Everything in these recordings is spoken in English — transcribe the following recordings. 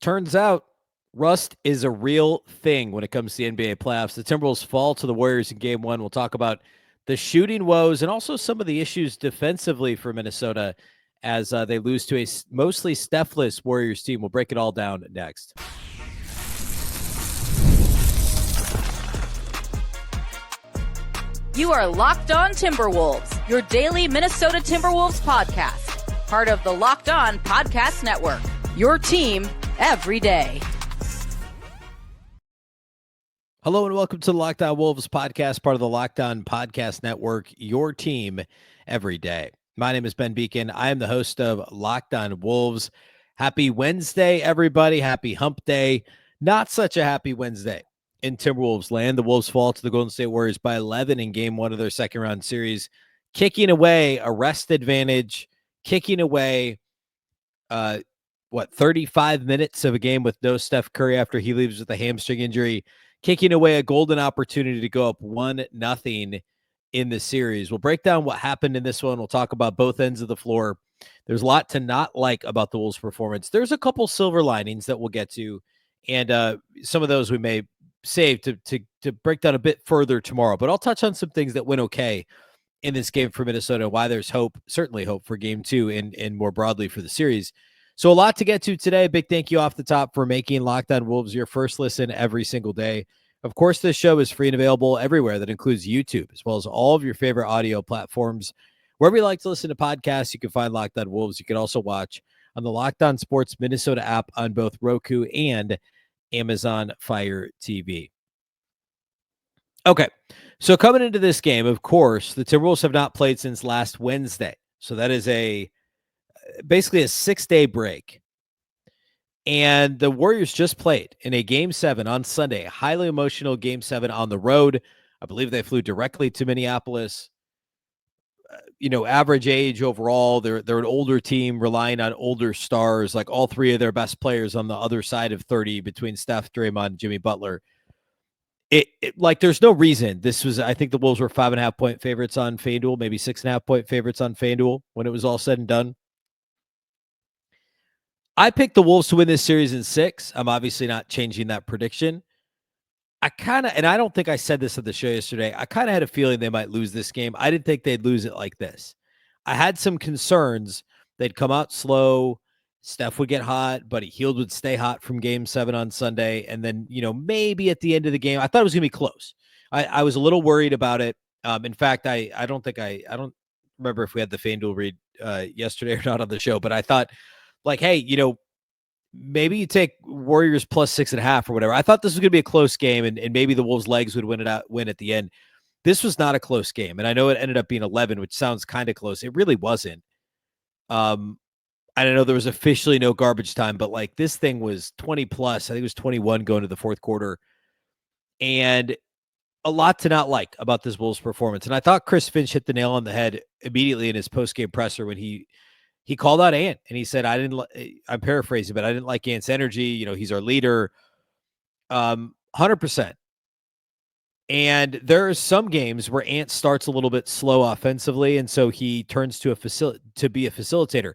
Turns out rust is a real thing when it comes to the NBA playoffs. The Timberwolves fall to the Warriors in game one. We'll talk about the shooting woes and also some of the issues defensively for Minnesota as they lose to a mostly Steph-less Warriors team. We'll break it all down next. You are Locked On Timberwolves, your daily Minnesota Timberwolves podcast, part of the Locked On Podcast Network, your team every day. Hello and welcome to the Locked On Wolves podcast, part of the Locked On Podcast Network, your team every day. My name is Ben Beecken. I am the host of Locked On Wolves. Happy Wednesday, everybody. Happy hump day. Not such a happy Wednesday in Timberwolves land. The Wolves fall to the Golden State Warriors by 11 in game one of their second round series, kicking away a rest advantage, kicking away 35 minutes of a game with no Steph Curry after he leaves with a hamstring injury, kicking away a golden opportunity to go up 1-0 in the series. We'll break down what happened in this one. We'll talk about both ends of the floor. There's a lot to not like about the Wolves' performance. There's a couple silver linings that we'll get to, and some of those we may save to break down a bit further tomorrow. But I'll touch on some things that went okay in this game for Minnesota, why there's hope, certainly hope for game two and more broadly for the series. So a lot to get to today. Big thank you off the top for making Locked On Wolves your first listen every single day. Of course, this show is free and available everywhere. That includes YouTube, as well as all of your favorite audio platforms. Wherever you like to listen to podcasts, you can find Locked On Wolves. You can also watch on the Locked On Sports Minnesota app on both Roku and Amazon Fire TV. Okay, so coming into this game, of course, the Timberwolves have not played since last Wednesday. So that is basically a 6-day break. And the Warriors just played in a game 7 on Sunday, a highly emotional game 7 on the road. I believe they flew directly to Minneapolis. Average age overall, they're an older team relying on older stars, like all three of their best players on the other side of 30 between Steph, Draymond, and Jimmy Butler. There's no reason. I think the Wolves were 5.5 point favorites on FanDuel, maybe 6.5 point favorites on FanDuel when it was all said and done. I picked the Wolves to win this series in 6. I'm obviously not changing that prediction. And I don't think I said this at the show yesterday, I kind of had a feeling they might lose this game. I didn't think they'd lose it like this. I had some concerns. They'd come out slow. Steph would get hot, Buddy Hield would stay hot from game 7 on Sunday. And then, maybe at the end of the game, I thought it was going to be close. I was a little worried about it. In fact, I don't remember if we had the FanDuel read yesterday or not on the show, but I thought, hey, maybe you take Warriors plus 6.5 or whatever. I thought this was going to be a close game, and maybe the Wolves' legs would win at the end. This was not a close game, and I know it ended up being 11, which sounds kind of close. It really wasn't. I don't know, there was officially no garbage time, but this thing was 20 plus. I think it was 21 going to the fourth quarter, and a lot to not like about this Wolves performance. And I thought Chris Finch hit the nail on the head immediately in his post-game presser when he called out Ant, and he said, I'm paraphrasing, but I didn't like Ant's energy. He's our leader. 100%. And there are some games where Ant starts a little bit slow offensively, and so he turns to be a facilitator.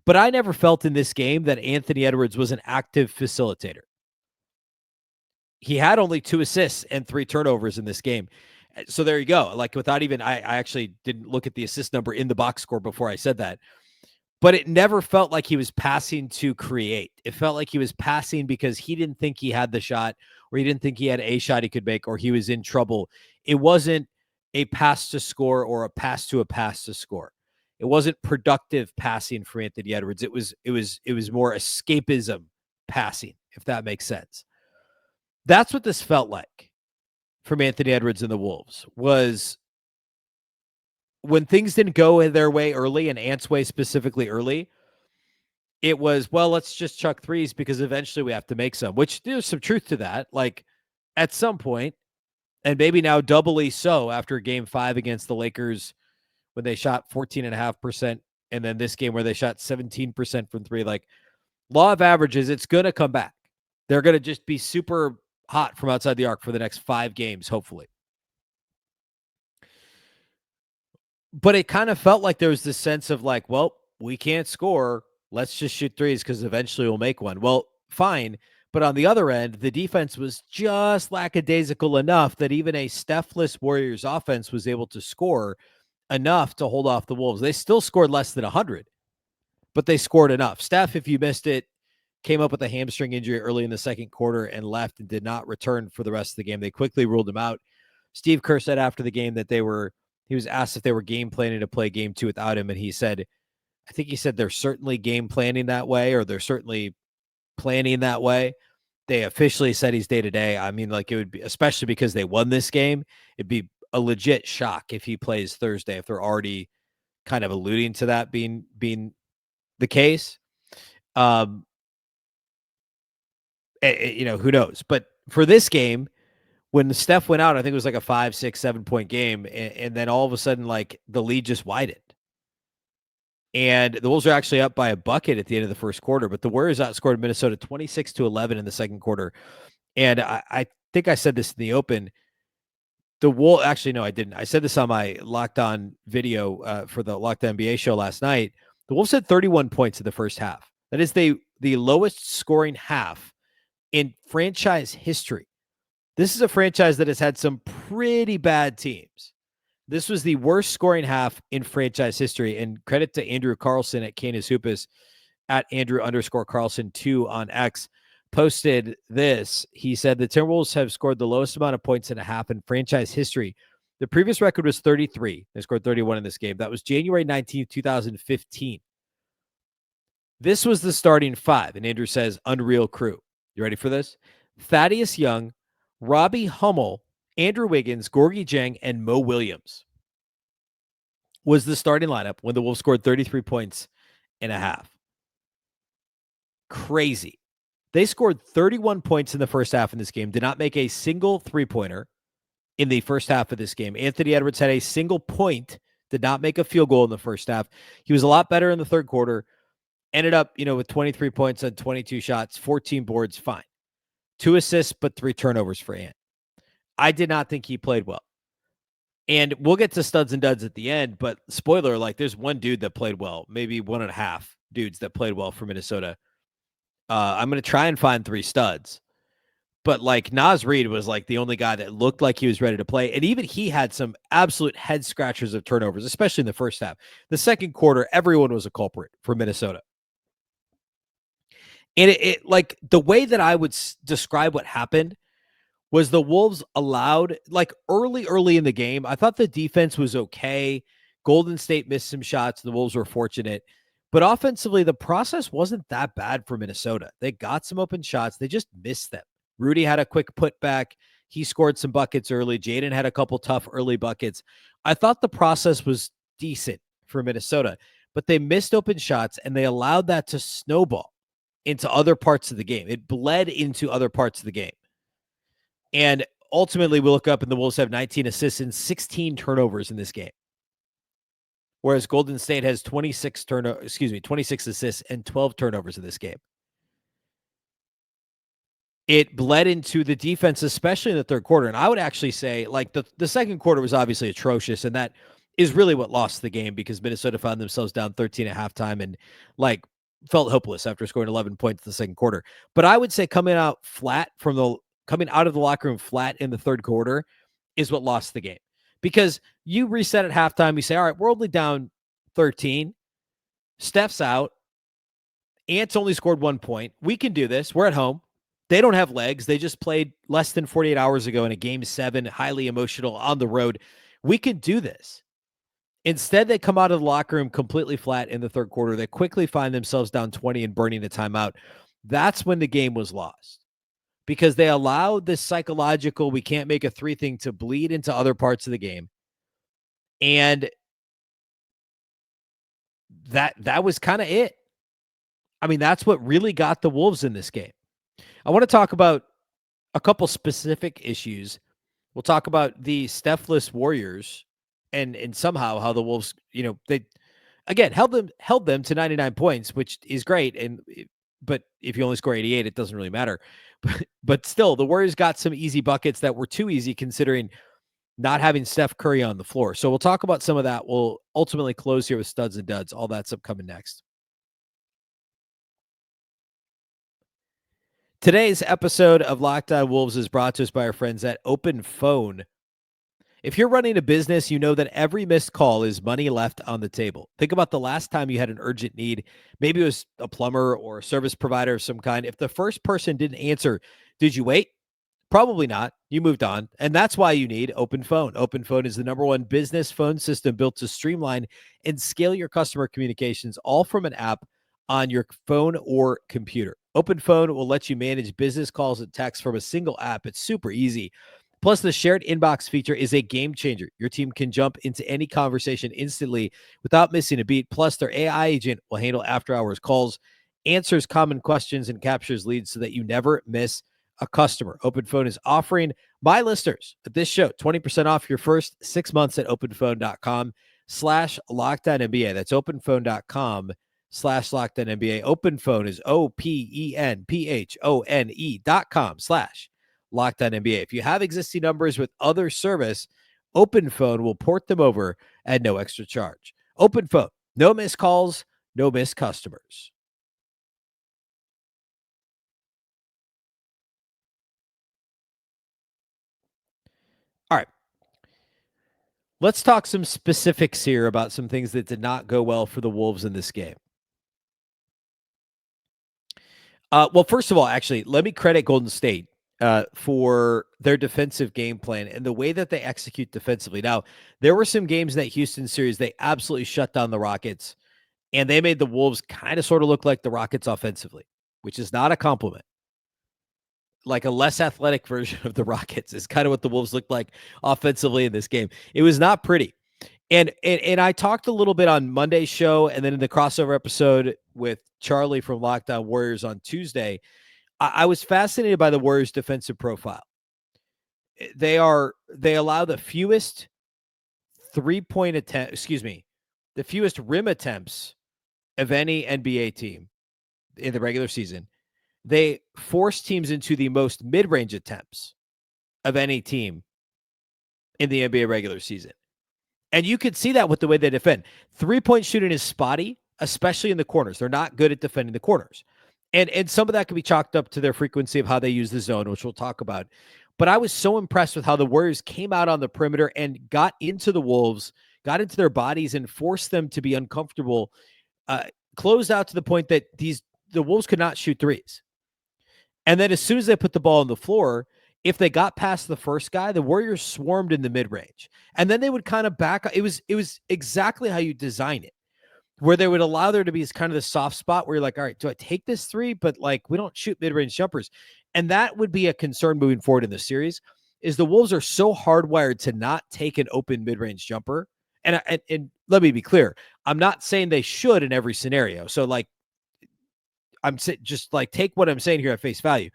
But I never felt in this game that Anthony Edwards was an active facilitator. He had only 2 assists and 3 turnovers in this game. So there you go. Without even, I actually didn't look at the assist number in the box score before I said that. But it never felt like he was passing to create. It felt like he was passing because he didn't think he had the shot, or he didn't think he had a shot he could make, or he was in trouble. It wasn't a pass to score or a pass to score. It wasn't productive passing for Anthony Edwards. It was more escapism passing, if that makes sense. That's what this felt like from Anthony Edwards and the Wolves, was when things didn't go their way early, and Ant's way specifically early, it was, well, let's just chuck threes because eventually we have to make some, which there's some truth to that. At some point, and maybe now doubly so after game 5 against the Lakers when they shot 14.5%, and then this game where they shot 17% from 3, law of averages, it's going to come back. They're going to just be super hot from outside the arc for the next 5 games, hopefully. But it kind of felt like there was this sense of well, we can't score. Let's just shoot threes because eventually we'll make one. Well, fine. But on the other end, the defense was just lackadaisical enough that even a Steph-less Warriors offense was able to score enough to hold off the Wolves. They still scored less than 100, but they scored enough. Steph, if you missed it, came up with a hamstring injury early in the second quarter and left and did not return for the rest of the game. They quickly ruled him out. Steve Kerr said after the game that he was asked if they were game planning to play game 2 without him, and he said, I think he said they're certainly game planning that way, or they're certainly planning that way. They officially said he's day-to-day. I mean, like, it would be, especially because they won this game, it'd be a legit shock if he plays Thursday, if they're already kind of alluding to that being the case. Who knows? But for this game, when Steph went out, I think it was like a 5, 6, 7 point game. And then all of a sudden, like, the lead just widened. And the Wolves are actually up by a bucket at the end of the first quarter, but the Warriors outscored Minnesota 26-11 in the second quarter. And I think I said this in the open. Actually, no, I didn't. I said this on my Locked On video for the Locked On NBA show last night. The Wolves had 31 points in the first half. That is the lowest scoring half in franchise history. This is a franchise that has had some pretty bad teams. This was the worst scoring half in franchise history. And credit to Andrew Carlson at Canis Hoopus at Andrew_Carlson2 on X posted this. He said the Timberwolves have scored the lowest amount of points in a half in franchise history. The previous record was 33. They scored 31 in this game. That was January 19th, 2015. This was the starting five. And Andrew says, unreal crew. You ready for this? Thaddeus Young, Robbie Hummel, Andrew Wiggins, Gorgie Jang, and Mo Williams was the starting lineup when the Wolves scored 33 points in a half. Crazy. They scored 31 points in the first half in this game, did not make a single three-pointer in the first half of this game. Anthony Edwards had a single point, did not make a field goal in the first half. He was a lot better in the third quarter, ended up, with 23 points on 22 shots, 14 boards, fine. 2 assists, but 3 turnovers for Ant. I did not think he played well. And we'll get to studs and duds at the end, but spoiler, like, there's one dude that played well, maybe 1.5 dudes that played well for Minnesota. I'm going to try and find 3 studs. But, like, Naz Reid was, like, the only guy that looked like he was ready to play. And even he had some absolute head scratchers of turnovers, especially in the first half. The second quarter, everyone was a culprit for Minnesota. And it like, the way that I would describe what happened was the Wolves allowed, like, early in the game, I thought the defense was okay. Golden State missed some shots. The Wolves were fortunate. But offensively, the process wasn't that bad for Minnesota. They got some open shots. They just missed them. Rudy had a quick putback. He scored some buckets early. Jaden had a couple tough early buckets. I thought the process was decent for Minnesota, but they missed open shots, and they allowed that to snowball into other parts of the game. It bled into other parts of the game. And ultimately, we look up and the Wolves have 19 assists and 16 turnovers in this game. Whereas Golden State has 26 assists and 12 turnovers in this game. It bled into the defense, especially in the third quarter. And I would actually say, like, the second quarter was obviously atrocious, and that is really what lost the game, because Minnesota found themselves down 13 at halftime and, like, felt hopeless after scoring 11 points in the second quarter. But I would say coming out of the locker room flat in the third quarter is what lost the game. Because you reset at halftime, you say, all right, we're only down 13. Steph's out. Ant's only scored 1 point. We can do this. We're at home. They don't have legs. They just played less than 48 hours ago in a game 7, highly emotional, on the road. We can do this. Instead, they come out of the locker room completely flat in the third quarter. They quickly find themselves down 20 and burning the timeout. That's when the game was lost, because they allowed this psychological, we can't make a 3 thing to bleed into other parts of the game. And that was kind of it. I mean, that's what really got the Wolves in this game. I want to talk about a couple specific issues. We'll talk about the Steph-less Warriors and somehow how the Wolves, they again held them to 99 points, which is great. But if you only score 88, it doesn't really matter. But still, the Warriors got some easy buckets that were too easy considering not having Steph Curry on the floor. So we'll talk about some of that. We'll ultimately close here with studs and duds. All that's upcoming next. Today's episode of Locked On Wolves is brought to us by our friends at Open Phone. If you're running a business, you know that every missed call is money left on the table. Think about the last time you had an urgent need. Maybe it was a plumber or a service provider of some kind. If the first person didn't answer, did you wait? Probably not. You moved on. And that's why you need Open Phone. Open Phone is the #1 business phone system built to streamline and scale your customer communications, all from an app on your phone or computer. Open Phone will let you manage business calls and texts from a single app. It's super easy. Plus, the shared inbox feature is a game changer. Your team can jump into any conversation instantly without missing a beat. Plus, their AI agent will handle after-hours calls, answers common questions, and captures leads so that you never miss a customer. Open Phone is offering my listeners at this show 20% off your first 6 months at openphone.com/LockedOnNBA. That's openphone.com/LockedOnNBA. Open Phone is openphone.com/LockedOnNBA. If you have existing numbers with other service, Open Phone will port them over at no extra charge. Open Phone, no missed calls, no missed customers. All right. Let's talk some specifics here about some things that did not go well for the Wolves in this game. Well, first of all, actually, let me credit Golden State for their defensive game plan and the way that they execute defensively. Now, there were some games in that Houston series they absolutely shut down the Rockets, and they made the Wolves kind of sort of look like the Rockets offensively, which is not a compliment. Like a less athletic version of the Rockets is kind of what the Wolves looked like offensively in this game. It was not pretty. And I talked a little bit on Monday's show, and then in the crossover episode with Charlie from Locked On Warriors on Tuesday, I was fascinated by the Warriors' defensive profile. They allow the fewest 3-point attempt, the fewest rim attempts of any NBA team in the regular season. They force teams into the most mid-range attempts of any team in the NBA regular season. And you could see that with the way they defend. 3-point shooting is spotty, especially in the corners. They're not good at defending the corners. And some of that can be chalked up to their frequency of how they use the zone, which we'll talk about. But I was so impressed with how the Warriors came out on the perimeter and got into the Wolves, got into their bodies and forced them to be uncomfortable, closed out to the point that the Wolves could not shoot threes. And then as soon as they put the ball on the floor, if they got past the first guy, the Warriors swarmed in the mid-range. And then they would kind of back up. It was exactly how you design it, where they would allow there to be kind of the soft spot where you're like, all right, do I take this three? But like, we don't shoot mid-range jumpers. And that would be a concern moving forward in the series, is the Wolves are so hardwired to not take an open mid-range jumper. And let me be clear, I'm not saying they should in every scenario. So like, I'm just like, take what I'm saying here at face value.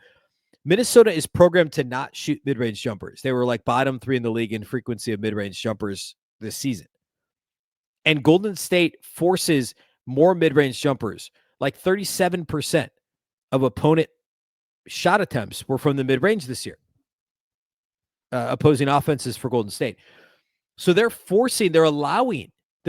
Minnesota is programmed to not shoot mid-range jumpers. They were like bottom 3 in the league in frequency of mid-range jumpers this season. And Golden State forces more mid-range jumpers. Like 37% of opponent shot attempts were from the mid-range this year. Opposing offenses for Golden State. So they're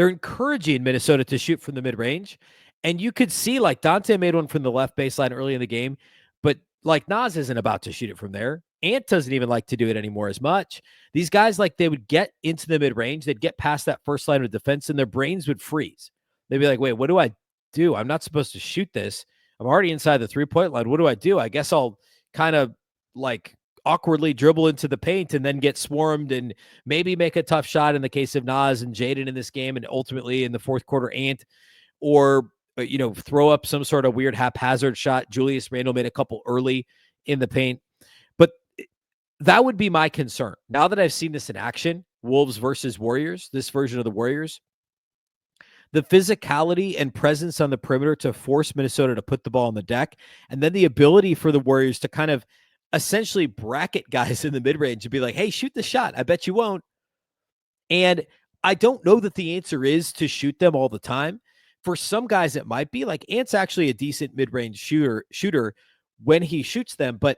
encouraging Minnesota to shoot from the mid-range. And you could see like Dante made one from the left baseline early in the game, but like Nas isn't about to shoot it from there. Ant doesn't even like to do it anymore as much. These guys, like, they would get into the mid-range. They'd get past that first line of defense and their brains would freeze. They'd be like, wait, what do I do? I'm not supposed to shoot this. I'm already inside the 3-point line. What do I do? I guess I'll kind of like awkwardly dribble into the paint and then get swarmed and maybe make a tough shot in the case of Nas and Jaden in this game. And ultimately in the fourth quarter, Ant, or throw up some sort of weird haphazard shot. Julius Randle made a couple early in the paint. But that would be my concern. Now that I've seen this in action, Wolves versus Warriors, this version of the Warriors, the physicality and presence on the perimeter to force Minnesota to put the ball on the deck, and then the ability for the Warriors to kind of essentially bracket guys in the mid-range and be like, hey, shoot the shot. I bet you won't. And I don't know that the answer is to shoot them all the time. For some guys, it might be. Like Ant's actually a decent mid-range shooter when he shoots them, but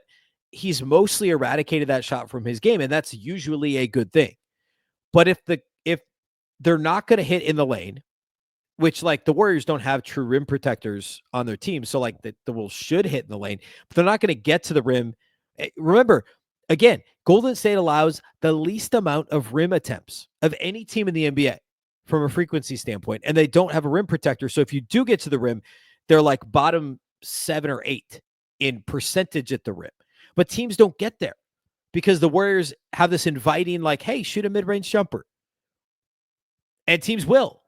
he's mostly eradicated that shot from his game, and that's usually a good thing. But if they're not going to hit in the lane, which like the Warriors don't have true rim protectors on their team. So like the Wolves should hit in the lane, but they're not going to get to the rim. Remember, again, Golden State allows the least amount of rim attempts of any team in the NBA from a frequency standpoint, and they don't have a rim protector. So if you do get to the rim, they're like bottom 7 or 8 in percentage at the rim. But teams don't get there because the Warriors have this inviting, like, hey, shoot a mid-range jumper. And teams will.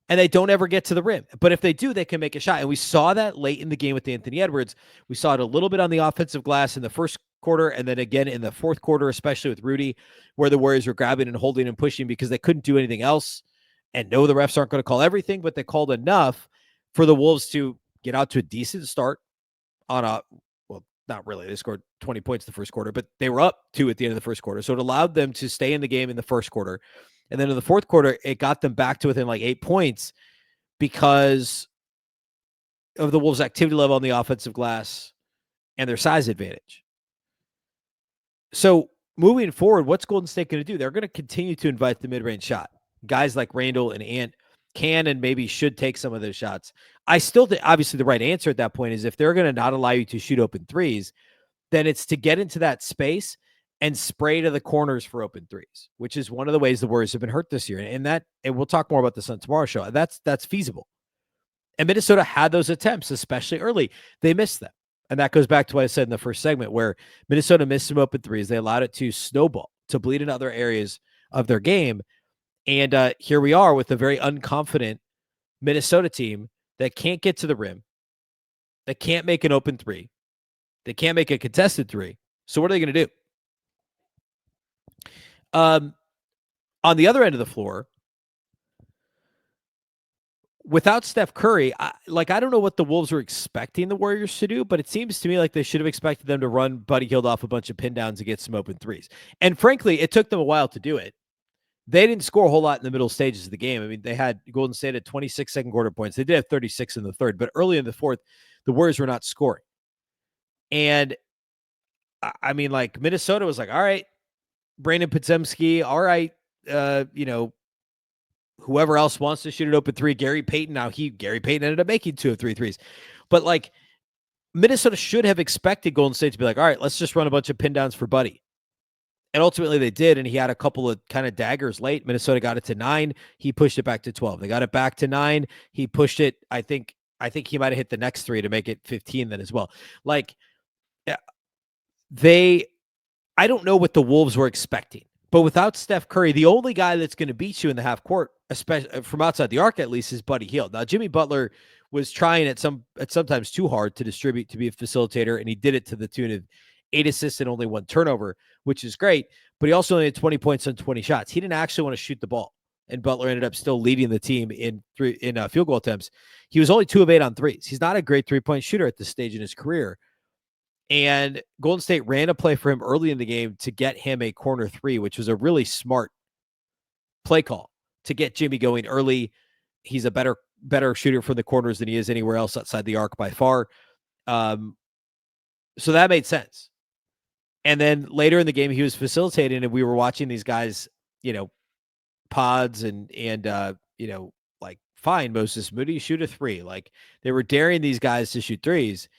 And they don't ever get to the rim. But if they do, they can make a shot. And we saw that late in the game with Anthony Edwards. We saw it a little bit on the offensive glass in the first quarter, and then again in the fourth quarter, especially with Rudy, where the Warriors were grabbing and holding and pushing because they couldn't do anything else. And no, the refs aren't going to call everything, but they called enough for the Wolves to get out to a decent start on a, well, not really. They scored 20 points the first quarter, but they were up 2 at the end of the first quarter. So it allowed them to stay in the game in the first quarter. And then in the fourth quarter, it got them back to within like 8 points because of the Wolves' activity level on the offensive glass and their size advantage. So moving forward, what's Golden State going to do? They're going to continue to invite the mid-range shot. Guys like Randle and Ant can and maybe should take some of those shots. I still think, obviously, the right answer at that point is if they're going to not allow you to shoot open threes, then it's to get into that space and spray to the corners for open threes, which is one of the ways the Warriors have been hurt this year. And we'll talk more about this on tomorrow's show. That's feasible. And Minnesota had those attempts, especially early. They missed them. And that goes back to what I said in the first segment, where Minnesota missed some open threes. They allowed it to snowball, to bleed in other areas of their game. And here we are with a very unconfident Minnesota team that can't get to the rim, that can't make an open three, they can't make a contested three. So what are they going to do? On the other end of the floor, without Steph Curry, I don't know what the Wolves were expecting the Warriors to do, but it seems to me like they should have expected them to run Buddy Hield off a bunch of pin downs and get some open threes. And frankly, it took them a while to do it. They didn't score a whole lot in the middle stages of the game. I mean, they had Golden State at 26 second quarter points. They did have 36 in the third, but early in the fourth, the Warriors were not scoring. And I mean, like, Minnesota was like, all right, Brandon Podziemski, all right, whoever else wants to shoot an open three, Gary Payton. Now Gary Payton ended up making 2 of 3 threes. But like, Minnesota should have expected Golden State to be like, all right, let's just run a bunch of pin downs for Buddy. And ultimately they did, and he had a couple of kind of daggers late. Minnesota got it to 9. He pushed it back to 12. They got it back to 9. He pushed it. I think he might have hit the next 3 to make it 15 then as well. Like, I don't know what the Wolves were expecting. But without Steph Curry, the only guy that's going to beat you in the half court, especially from outside the arc at least, is Buddy Hield. Now, Jimmy Butler was trying at sometimes too hard to distribute, to be a facilitator, and he did it to the tune of 8 assists and only 1 turnover, which is great. But he also only had 20 points on 20 shots. He didn't actually want to shoot the ball, and Butler ended up still leading the team in field goal attempts. He was only 2 of 8 on threes. He's not a great 3-point shooter at this stage in his career. And Golden State ran a play for him early in the game to get him a corner 3, which was a really smart play call to get Jimmy going early. He's a better shooter from the corners than he is anywhere else outside the arc by far. So that made sense. And then later in the game, he was facilitating, and we were watching these guys, pods and like, fine, Moses Moody, shoot a 3. Like, they were daring these guys to shoot threes.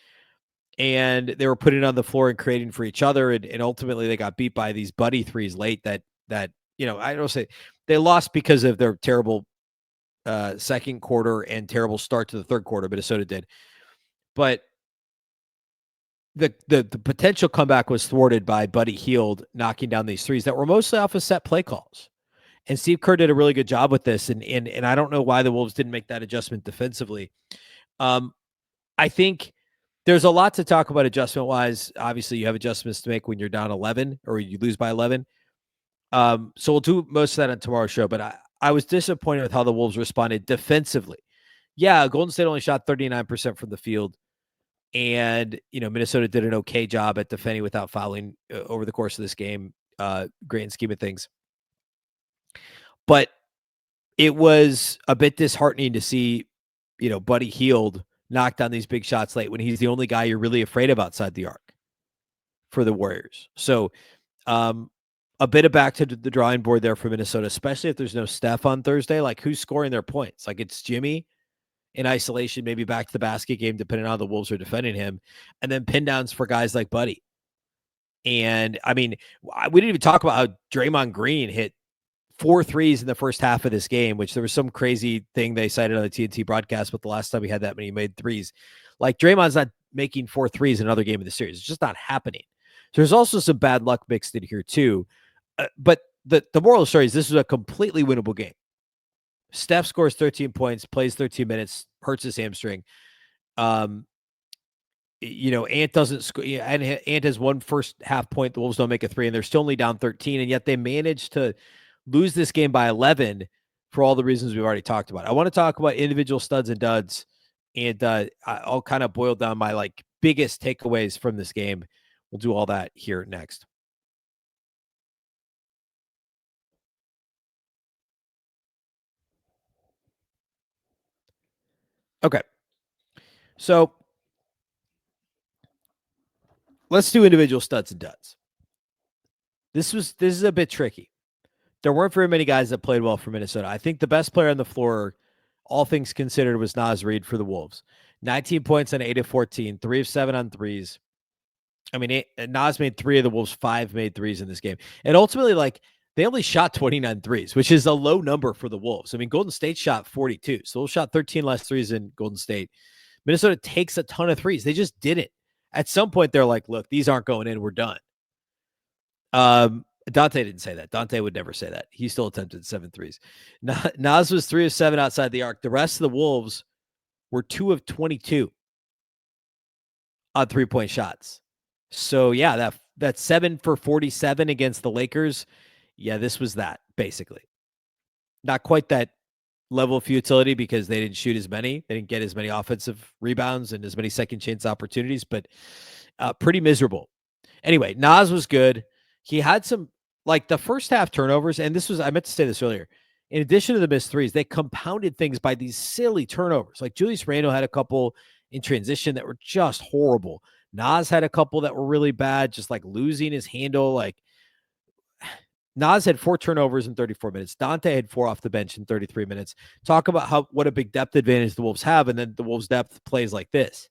And they were putting it on the floor and creating for each other. And ultimately they got beat by these Buddy threes late that, I don't say they lost because of their terrible second quarter and terrible start to the third quarter. Minnesota did. But the potential comeback was thwarted by Buddy Hield knocking down these threes that were mostly off of set play calls. And Steve Kerr did a really good job with this. And I don't know why the Wolves didn't make that adjustment defensively. I think there's a lot to talk about adjustment-wise. Obviously, you have adjustments to make when you're down 11 or you lose by 11. So we'll do most of that on tomorrow's show. But I was disappointed with how the Wolves responded defensively. Yeah, Golden State only shot 39% from the field. And, Minnesota did an okay job at defending without fouling over the course of this game, grand scheme of things. But it was a bit disheartening to see, Buddy Hield knock down these big shots late when he's the only guy you're really afraid of outside the arc for the Warriors. So a bit of back to the drawing board there for Minnesota, especially if there's no Steph on Thursday. Like, who's scoring their points? Like, it's Jimmy. in isolation, maybe back to the basket game, depending on how the Wolves are defending him, and then pin downs for guys like Buddy. And I mean, we didn't even talk about how Draymond Green hit 4 threes in the first half of this game, which there was some crazy thing they cited on the TNT broadcast, but the last time he had that many made threes. Like, Draymond's not making 4 threes in another game of the series. It's just not happening. So there's also some bad luck mixed in here too. But the moral of the story is this was a completely winnable game. Steph scores 13 points, plays 13 minutes, hurts his hamstring. Ant doesn't score. Ant has one first half point. The Wolves don't make a 3, and they're still only down 13, and yet they managed to lose this game by 11 for all the reasons we've already talked about. I want to talk about individual studs and duds, and I'll kind of boil down my biggest takeaways from this game. We'll do all that here next. Okay. So let's do individual studs and duds. This is a bit tricky. There weren't very many guys that played well for Minnesota. I think the best player on the floor, all things considered, was Reid for the Wolves. 19 points on 8 of 14, 3 of 7 on threes. I mean, Nas made 3 of the Wolves, 5 made threes in this game. And ultimately, they only shot 29 threes, which is a low number for the Wolves. I mean, Golden State shot 42. So Wolves shot 13 less threes in Golden State. Minnesota takes a ton of threes. They just didn't. At some point, they're like, look, these aren't going in. We're done. Dante didn't say that. Dante would never say that. He still attempted 7 threes. Nas was 3 of 7 outside the arc. The rest of the Wolves were 2 of 22 on 3-point shots. So yeah, that 7 for 47 against the Lakers. Yeah, this was that basically. Not quite that level of futility because they didn't shoot as many. They didn't get as many offensive rebounds and as many second chance opportunities, but pretty miserable. Anyway, Nas was good. He had some, the first half turnovers, and I meant to say this earlier. In addition to the missed threes, they compounded things by these silly turnovers. Like Julius Randle had a couple in transition that were just horrible. Nas had a couple that were really bad, just losing his handle. Nas had 4 turnovers in 34 minutes. Dante had 4 off the bench in 33 minutes. Talk about what a big depth advantage the Wolves have, and then the Wolves' depth plays like this.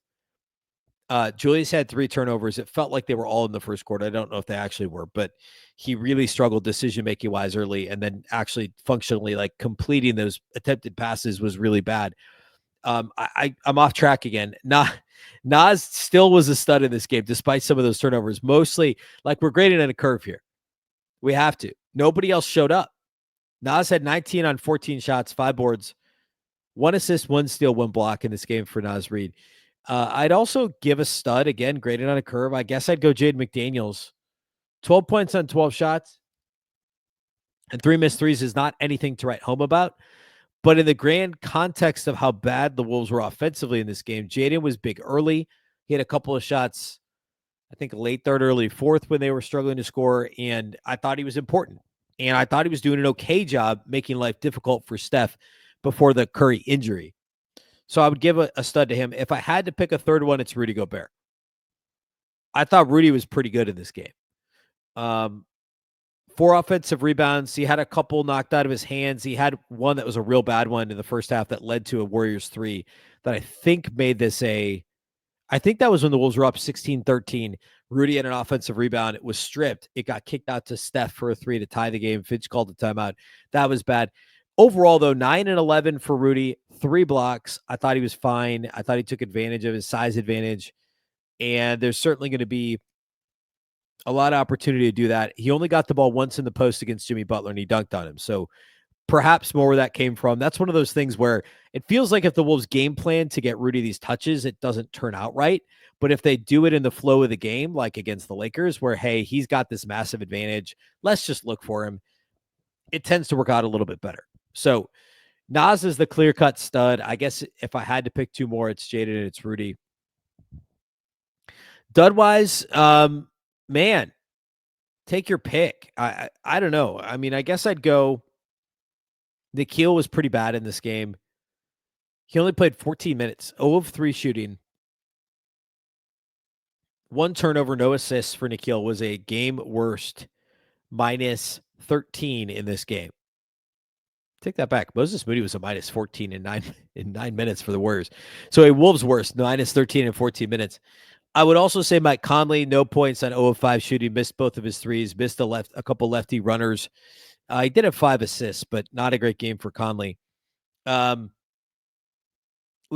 Julius had 3 turnovers. It felt like they were all in the first quarter. I don't know if they actually were, but he really struggled decision-making wise early, and then actually functionally completing those attempted passes was really bad. I'm off track again. Nas still was a stud in this game, despite some of those turnovers. Mostly, we're grading on a curve here. We have to. Nobody else showed up. Nas had 19 on 14 shots, 5 boards, 1 assist, 1 steal, 1 block in this game for Nas Reid. I'd also give a stud, again, graded on a curve. I guess I'd go Jaden McDaniels. 12 points on 12 shots and 3 missed threes is not anything to write home about. But in the grand context of how bad the Wolves were offensively in this game, Jaden was big early. He had a couple of shots, I think late third, early fourth when they were struggling to score, and I thought he was important. And I thought he was doing an okay job making life difficult for Steph before the Curry injury. So I would give a stud to him. If I had to pick a third one, it's Rudy Gobert. I thought Rudy was pretty good in this game. 4 offensive rebounds. He had a couple knocked out of his hands. He had one that was a real bad one in the first half that led to a Warriors 3 that I think made this I think that was when the Wolves were up 16-13. Rudy had an offensive rebound. It was stripped. It got kicked out to Steph for a 3 to tie the game. Finch called the timeout. That was bad. Overall, though, 9 and 11 for Rudy, 3 blocks. I thought he was fine. I thought he took advantage of his size advantage. And there's certainly going to be a lot of opportunity to do that. He only got the ball once in the post against Jimmy Butler, and he dunked on him. So perhaps more where that came from. That's one of those things where it feels like if the Wolves game plan to get Rudy these touches, it doesn't turn out right. But if they do it in the flow of the game, like against the Lakers, where, hey, he's got this massive advantage, let's just look for him, it tends to work out a little bit better. So Nas is the clear-cut stud. I guess if I had to pick 2 more, it's Jaden and it's Rudy. Dud-wise, man, take your pick. I don't know. I mean, I guess I'd go Nikhil was pretty bad in this game. He only played 14 minutes, 0 of 3 shooting. 1 turnover, no assists for Nikhil was a game worst -13 in this game. take that back. Moses Moody was a minus 14 in 9 minutes for the Warriors. So a Wolves worst, minus 13 in 14 minutes. I would also say Mike Conley, no points on 0 of 5 shooting, missed both of his threes, missed a couple lefty runners. He did have 5 assists, but not a great game for Conley. We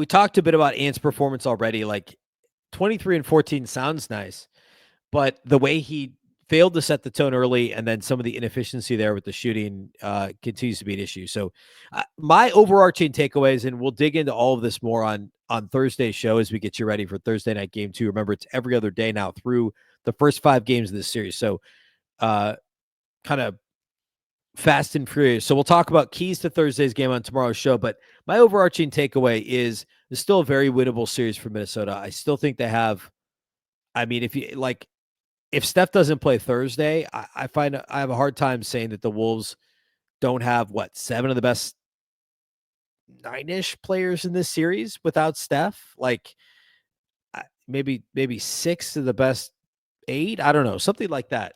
talked a bit about Ant's performance already. Like 23 and 14 sounds nice, but the way he failed to set the tone early, and then some of the inefficiency there with the shooting continues to be an issue. So my overarching takeaways, and we'll dig into all of this more on Thursday's show as we get you ready for Thursday night game 2. Remember, it's every other day now through the first 5 games of this series. So kind of fast and furious. So we'll talk about keys to Thursday's game on tomorrow's show. But my overarching takeaway is it's still a very winnable series for Minnesota. I still think they have, I mean, if Steph doesn't play Thursday, I have a hard time saying that the Wolves don't have 7 of the best 9-ish players in this series without Steph. Like maybe 6 of the best 8. I don't know, something like that.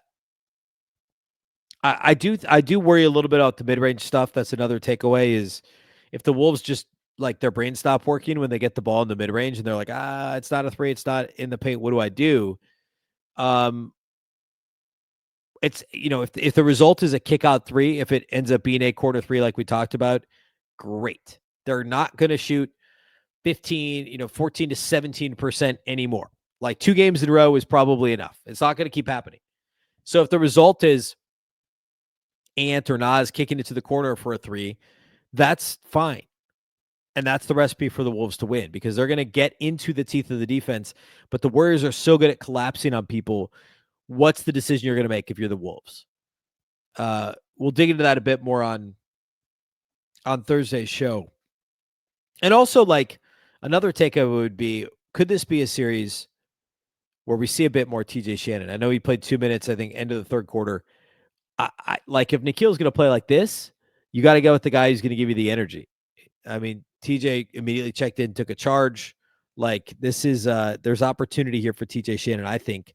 I do worry a little bit about the mid-range stuff. That's another takeaway is if the Wolves just like their brain stop working when they get the ball in the mid-range and they're like, it's not a 3, it's not in the paint. What do I do? It's, if the result is a kick out 3, if it ends up being a corner 3, like we talked about, great. They're not going to shoot 15, 14 to 17% anymore. Like 2 games in a row is probably enough. It's not going to keep happening. So if the result is Ant or Nas kicking it to the corner for a 3, that's fine. And that's the recipe for the Wolves to win because they're going to get into the teeth of the defense. But the Warriors are so good at collapsing on people. What's the decision you're going to make if you're the Wolves? We'll dig into that a bit more on Thursday's show. And also, like, another takeaway would be, could this be a series where we see a bit more TJ Shannon? I know he played 2 minutes, I think, end of the third quarter. I like if Nikhil's going to play like this, you got to go with the guy who's going to give you the energy. I mean, TJ immediately checked in, took a charge. Like this is there's opportunity here for TJ Shannon, I think,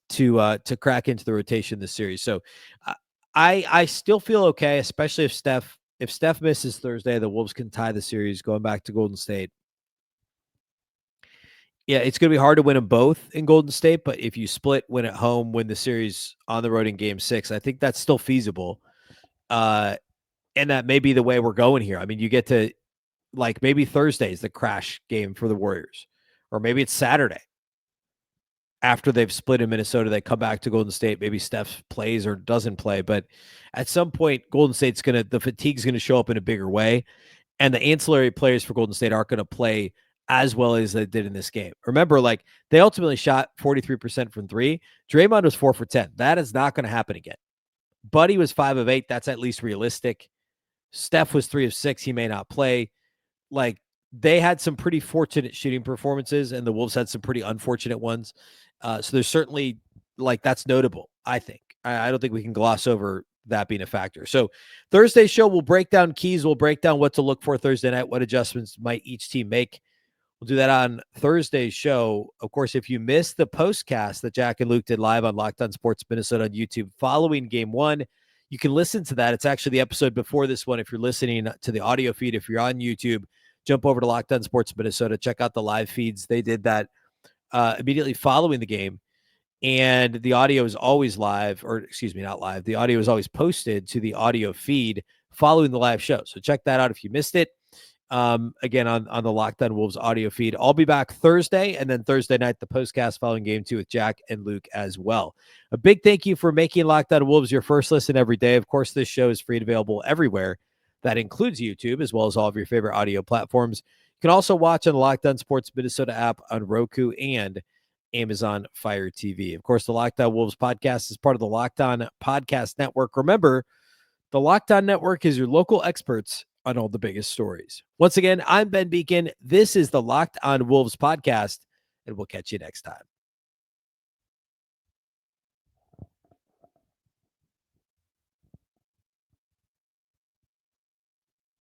to crack into the rotation this series. So I still feel okay, especially if Steph misses Thursday, the Wolves can tie the series going back to Golden State. Yeah, it's going to be hard to win them both in Golden State, but if you split, win at home, win the series on the road in game 6, I think that's still feasible. And that may be the way we're going here. I mean, you get to, like, maybe Thursday is the crash game for the Warriors, or maybe it's Saturday. After they've split in Minnesota, they come back to Golden State. Maybe Steph plays or doesn't play, but at some point, Golden State's the fatigue's going to show up in a bigger way, and the ancillary players for Golden State aren't going to play as well as they did in this game. Remember, like, they ultimately shot 43% from 3. Draymond was 4 for 10. That is not going to happen again. Buddy was 5 of 8. That's at least realistic. Steph was 3 of 6. He may not play. Like, they had some pretty fortunate shooting performances, and the Wolves had some pretty unfortunate ones. So there's certainly, like, that's notable, I think. I don't think we can gloss over that being a factor. So Thursday's show, we'll break down keys. We'll break down what to look for Thursday night, what adjustments might each team make. We'll do that on Thursday's show. Of course, if you missed the postcast that Jack and Luke did live on Locked On Sports Minnesota on YouTube following game 1, you can listen to that. It's actually the episode before this one. If you're listening to the audio feed, if you're on YouTube, jump over to Locked On Sports Minnesota, check out the live feeds. They did that immediately following the game. And the audio is always live, or excuse me, not live. The audio is always posted to the audio feed following the live show. So check that out if you missed it. Again, on the Locked On Wolves audio feed. I'll be back Thursday, and then Thursday night, the postcast following game 2 with Jack and Luke as well. A big thank you for making Locked On Wolves your first listen every day. Of course, this show is free and available everywhere. That includes YouTube, as well as all of your favorite audio platforms. You can also watch on the Locked On Sports Minnesota app on Roku and Amazon Fire TV. Of course, the Locked On Wolves podcast is part of the Locked On Podcast Network. Remember, the Locked On Network is your local experts on all the biggest stories. Once again, I'm Ben Beecken. This is the Locked On Wolves podcast, and we'll catch you next time.